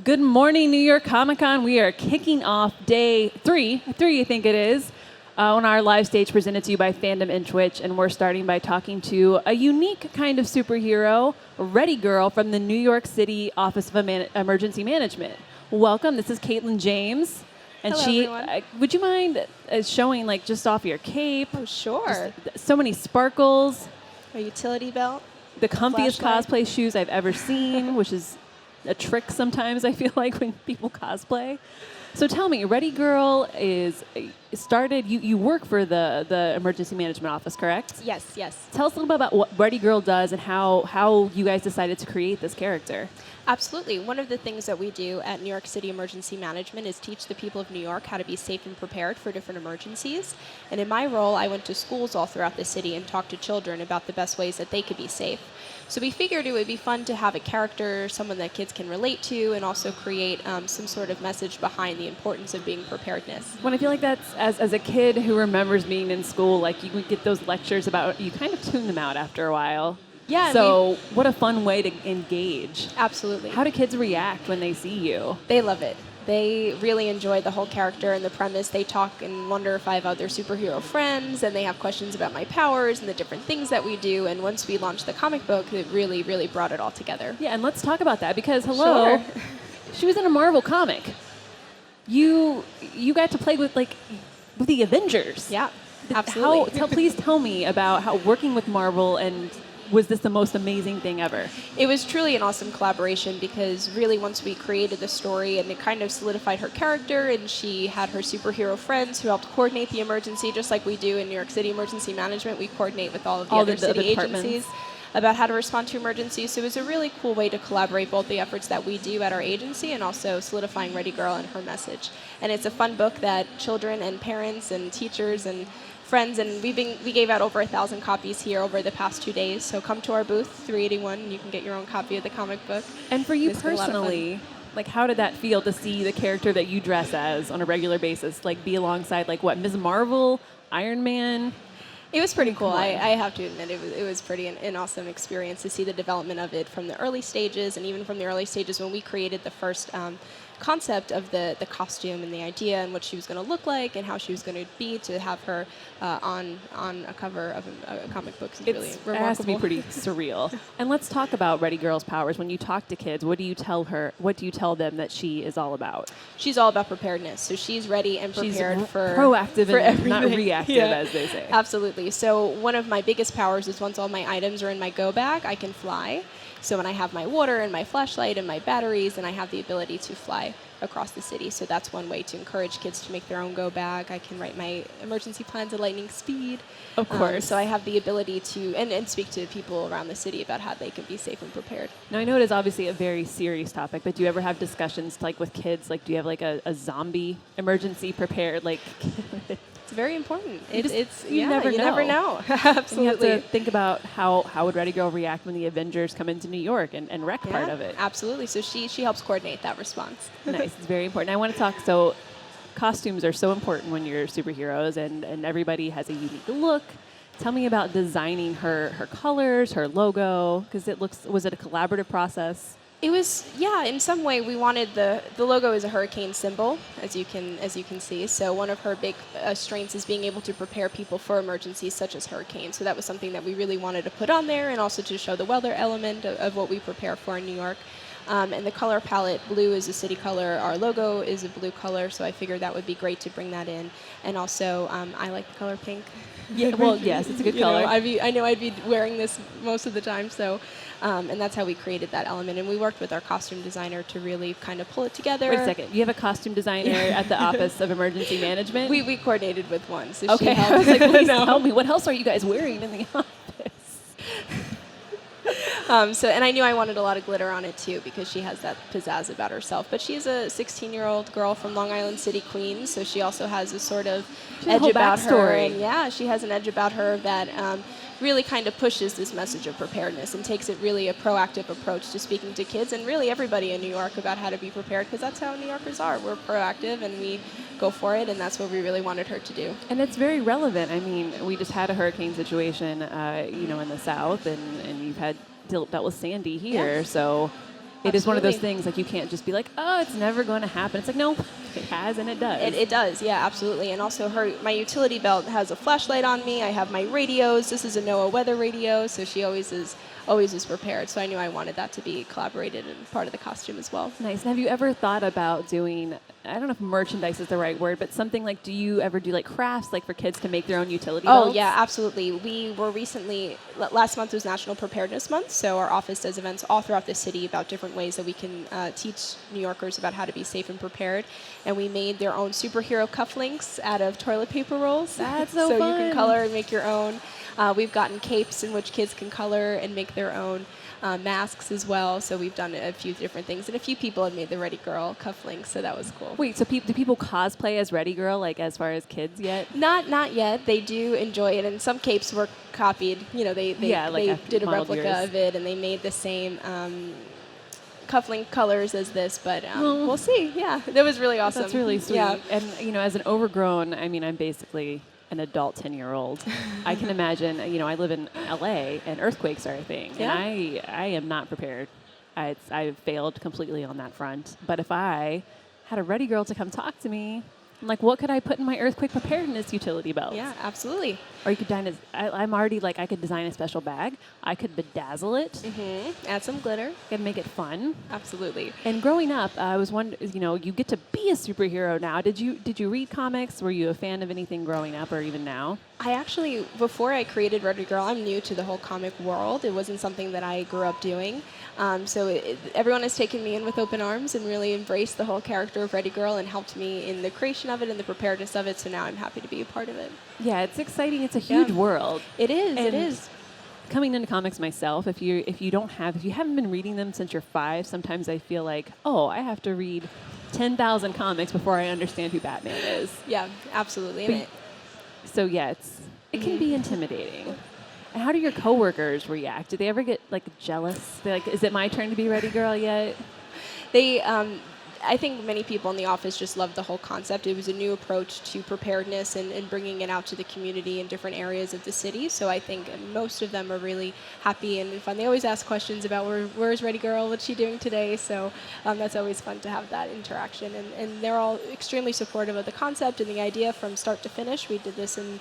Good morning, New York Comic Con. We are kicking off day three, I think it is, on our live stage presented to you by Fandom and Twitch. And we're starting by talking to a unique kind of superhero, Ready Girl from the New York City Office of Emergency Management. Welcome. This is Caitlin James. And Hello, everyone. Would you mind showing like just off your cape? Oh, sure. Just so many sparkles. A utility belt. The comfiest Flashlight. cosplay shoes I've ever seen, which is a trick sometimes, I feel like, when people cosplay. So tell me, Ready Girl is started, you work for the Emergency Management Office, correct? Yes, yes. Tell us a little bit about what Ready Girl does and how you guys decided to create this character. Absolutely. One of the things that we do at New York City Emergency Management is teach the people of New York how to be safe and prepared for different emergencies. And in my role, I went to schools all throughout the city and talked to children about the best ways that they could be safe. So we figured it would be fun to have a character, someone that kids can relate to, and also create some sort of message behind the importance of being preparedness. When I feel like that's, as a kid who remembers being in school, like you would get those lectures about, you kind of tune them out after a while. Yeah. So what a fun way to engage. Absolutely. How do kids react when they see you? They love it. They really enjoy the whole character and the premise. They talk and wonder if I have other superhero friends, and they have questions about my powers and the different things that we do. And once we launched the comic book, it really, really brought it all together. Yeah, and let's talk about that because, hello, Sure. she was in a Marvel comic. You got to play with the Avengers. Yeah, absolutely. Please tell me about how working with Marvel, and was this the most amazing thing ever? It was truly an awesome collaboration because really once we created the story and it kind of solidified her character, and she had her superhero friends who helped coordinate the emergency, just like we do in New York City Emergency Management. We coordinate with all of the other city agencies about how to respond to emergencies. So it was a really cool way to collaborate both the efforts that we do at our agency and also solidifying Ready Girl and her message. And it's a fun book that children and parents and teachers and friends, and we gave out over 1,000 copies here over the past 2 days. So come to our booth, 381, and you can get your own copy of the comic book. And for you personally, how did that feel to see the character that you dress as on a regular basis, be alongside Ms. Marvel, Iron Man? It was pretty cool. I have to admit, it was pretty an awesome experience to see the development of it from the early stages, and even from the early stages when we created the first concept of the costume and the idea and what she was going to look like and how she was going to be, to have her on a cover of a comic book is really remarkable. It has to be pretty surreal. And let's talk about Ready Girl's powers. When you talk to kids, what do you tell them that she is all about? She's all about preparedness. So she's ready and prepared she's for proactive for and everything. not reactive, as they say. Absolutely. So one of my biggest powers is once all my items are in my go bag, I can fly. So when I have my water and my flashlight and my batteries, and I have the ability to fly across the city. So that's one way to encourage kids to make their own go bag. I can write my emergency plans at lightning speed. Of course. So I have the ability to, and speak to people around the city about how they can be safe and prepared. Now, I know it is obviously a very serious topic, but do you ever have discussions with kids? Do you have a zombie emergency prepared? It's very important. You never know. Absolutely. You have to think about how would Ready Girl react when the Avengers come into New York and wreck part of it. Absolutely. So she helps coordinate that response. Nice. It's very important. I want to talk, so costumes are so important when you're superheroes, and everybody has a unique look. Tell me about designing her colors, her logo, because was it a collaborative process? It was, in some way we wanted the logo is a hurricane symbol, as you can see. So one of her big strengths is being able to prepare people for emergencies such as hurricanes. So that was something that we really wanted to put on there, and also to show the weather element of what we prepare for in New York. And the color palette, blue is a city color. Our logo is a blue color, so I figured that would be great to bring that in. And also, I like the color pink. Yeah, well, yes, it's a good color. I know I'd be wearing this most of the time, so, and that's how we created that element. And we worked with our costume designer to really kind of pull it together. Wait a second. You have a costume designer at the Office of Emergency Management? We coordinated with one. So okay, she I was like, please tell me, what else are you guys wearing in the office? And I knew I wanted a lot of glitter on it too, because she has that pizzazz about herself. But she's a 16-year-old girl from Long Island City, Queens, so she also has a sort of edge about her. And she has an edge about her that really kind of pushes this message of preparedness and takes it really a proactive approach to speaking to kids and really everybody in New York about how to be prepared, because that's how New Yorkers are. We're proactive and we go for it, and that's what we really wanted her to do. And it's very relevant. I mean, we just had a hurricane situation, in the South, and you've had dealt with Sandy here, so It is one of those Absolutely. things, like, you can't just be like, oh, it's never going to happen. It's like, no, it has and it does. It does, yeah, absolutely. And also my utility belt has a flashlight on me. I have my radios. This is a NOAA weather radio, so she always is prepared. So I knew I wanted that to be collaborated and part of the costume as well. Nice. And have you ever thought about doing, I don't know if merchandise is the right word, but something like, do you ever do like crafts, like for kids to make their own utility belts? Oh, yeah, absolutely. We were recently, last month was National Preparedness Month, so our office does events all throughout the city about different ways that we can teach New Yorkers about how to be safe and prepared. And we made their own superhero cufflinks out of toilet paper rolls. That's so So fun. you can color and make your own. We've gotten capes in which kids can color and make their own masks as well. So we've done a few different things. And a few people have made the Ready Girl cufflinks, so that was cool. Wait, so do people cosplay as Ready Girl, like as far as kids yet? Not yet. They do enjoy it, and some capes were copied. You know, they did a replica of it, and they made the same cufflink colors as this. But we'll see. Yeah, that was really awesome. That's really sweet. Yeah. And, as an overgrown, I'm basically an adult 10-year-old. I can imagine, I live in LA and earthquakes are a thing. Yeah. And I am not prepared. I've failed completely on that front. But if I had a Ready Girl to come talk to me, I'm like, what could I put in my earthquake preparedness utility belt? Yeah, absolutely. Or you could I'm already like, I could design a special bag. I could bedazzle it. Mm-hmm. Add some glitter. I could make it fun. Absolutely. And growing up, I was wondering, you get to be a superhero now. Did you read comics? Were you a fan of anything growing up or even now? I actually, before I created Ready Girl, I'm new to the whole comic world. It wasn't something that I grew up doing. So everyone has taken me in with open arms and really embraced the whole character of Ready Girl and helped me in the creation of it and the preparedness of it. So now I'm happy to be a part of it. Yeah, it's exciting. It's a huge world. It is. And it is. Coming into comics myself, if you haven't been reading them since you're 5, sometimes I feel like, oh, I have to read 10,000 comics before I understand who Batman is. Yeah, absolutely. But, so yeah, it can be intimidating. And how do your coworkers react? Do they ever get like jealous? They're like, is it my turn to be Ready Girl yet? I think many people in the office just loved the whole concept. It was a new approach to preparedness and bringing it out to the community in different areas of the city. So I think most of them are really happy and fun. They always ask questions about where's Ready Girl? What's she doing today? So that's always fun to have that interaction. And they're all extremely supportive of the concept and the idea from start to finish. We did this in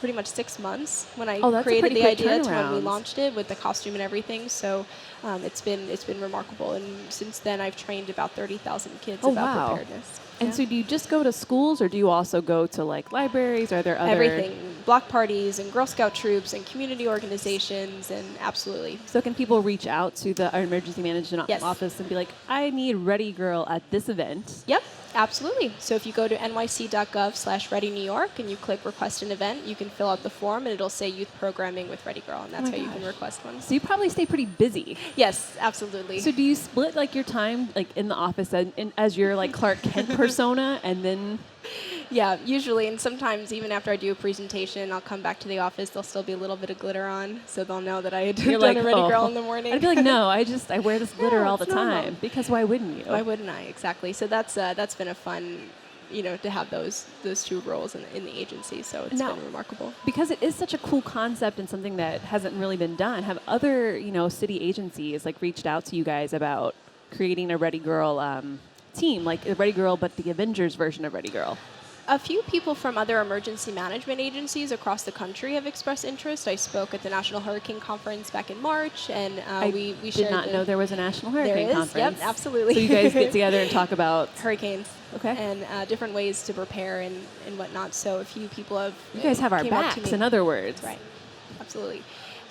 pretty much 6 months when I created the idea to when we launched it with the costume and everything. So it's been remarkable. And since then, I've trained about 30,000 kids about preparedness. And so do you just go to schools or do you also go to like libraries? Are there other... Everything. Block parties and Girl Scout troops and community organizations and absolutely. So can people reach out to our emergency management office and be like, I need Ready Girl at this event? Yep, absolutely. So if you go to nyc.gov/ReadyNewYork and you click request an event, you can fill out the form and it'll say youth programming with Ready Girl, and that's how you can request one. So you probably stay pretty busy. Yes, absolutely. So do you split like your time like in the office as your like Clark Kent persona and then... Yeah, usually, and sometimes even after I do a presentation, I'll come back to the office, there'll still be a little bit of glitter on, so they'll know that I had done a Ready Girl in the morning. I'd be like, no, I wear this glitter all the time, because why wouldn't you? Why wouldn't I? Exactly. So that's been a fun, to have those two roles in the agency, so it's been remarkable. Because it is such a cool concept and something that hasn't really been done, have other, city agencies like reached out to you guys about creating a Ready Girl team, like a Ready Girl, but the Avengers version of Ready Girl? A few people from other emergency management agencies across the country have expressed interest. I spoke at the National Hurricane Conference back in March, and we did not know there was a National Hurricane Conference. Yep, absolutely. So you guys get together and talk about hurricanes, okay, and different ways to prepare and whatnot. So a few people have you guys have our backs. In other words, right? Absolutely.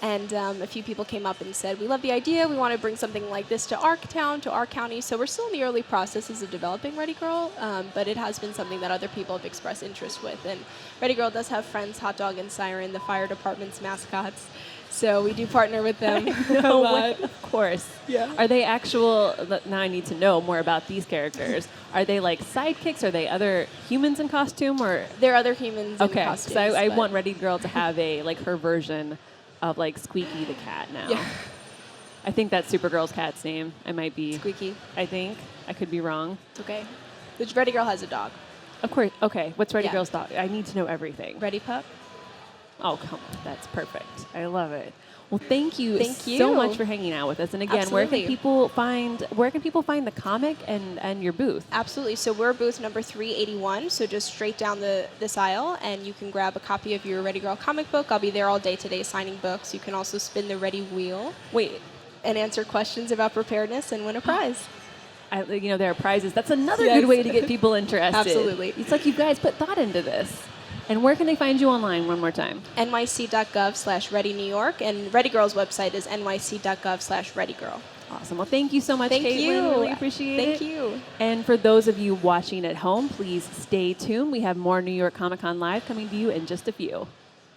And a few people came up and said, we love the idea. We want to bring something like this to our town, to our county. So we're still in the early processes of developing Ready Girl, but it has been something that other people have expressed interest with. And Ready Girl does have Friends, Hot Dog, and Siren, the fire department's mascots. So we do partner with them a lot. Of course. Yeah. Are they actual, now I need to know more about these characters. Are they like sidekicks? Are they other humans in costume? Or they're other humans in costumes. So I want Ready Girl to have her version of like Squeaky the cat now. Yeah. I think that's Supergirl's cat's name. I might be. Squeaky. I think. I could be wrong. It's okay. Which Ready Girl has a dog. Of course. Okay. What's Ready Girl's dog? I need to know everything. Ready Pup. Oh, come on. That's perfect. I love it. Well, thank you, Thank you so much for hanging out with us. And again, where Absolutely. can people find the comic and your booth? Absolutely. So we're booth number 381, so just straight down this aisle, and you can grab a copy of your Ready Girl comic book. I'll be there all day today signing books. You can also spin the Ready wheel Wait, and answer questions about preparedness and win a prize. there are prizes. That's another Yes. good way to get people interested. Absolutely. It's like you guys put thought into this. And where can they find you online one more time? nyc.gov/Ready New York, and Ready Girl's website is nyc.gov/Ready Girl. Awesome. Well, thank you so much, Thank Caitlin. you. Really appreciate it. Thank you. And for those of you watching at home, please stay tuned. We have more New York Comic Con Live coming to you in just a few.